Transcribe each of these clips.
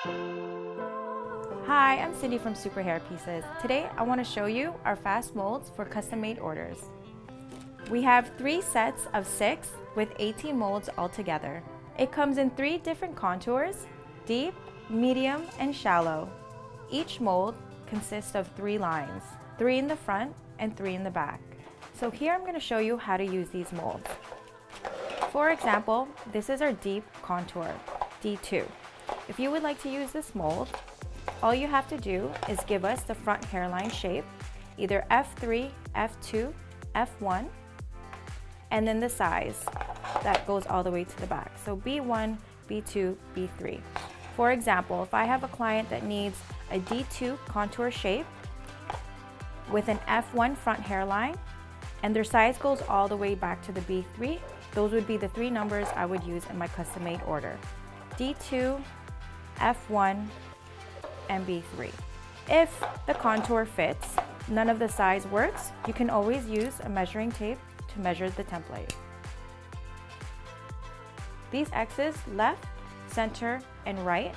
Hi, I'm Cindy from Superhairpieces. Today I want to show you our fast molds for custom-made orders. We have 3 sets of 6 with 18 molds altogether. It comes in 3 different contours: deep, medium, and shallow. Each mold consists of 3 lines, 3 in the front and 3 in the back. So here I'm going to show you how to use these molds. For example, this is our deep contour, D2. If you would like to use this mold, all you have to do is give us the front hairline shape, either F3, F2, F1, and then the size that goes all the way to the back. So B1, B2, B3. For example, if I have a client that needs a D2 contour shape with an F1 front hairline, and their size goes all the way back to the B3, those would be the 3 numbers I would use in my custom-made order: D2, F1, and B3. If the contour fits, none of the size works, you can always use a measuring tape to measure the template. These X's, left, center, and right,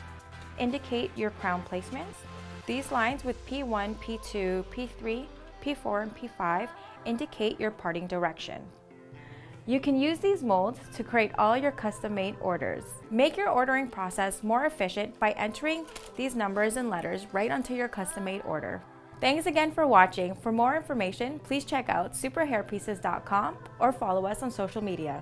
indicate your crown placements. These lines with P1, P2, P3, P4, and P5 indicate your parting direction. You can use these molds to create all your custom-made orders. Make your ordering process more efficient by entering these numbers and letters right onto your custom-made order. Thanks again for watching. For more information, please check out superhairpieces.com or follow us on social media.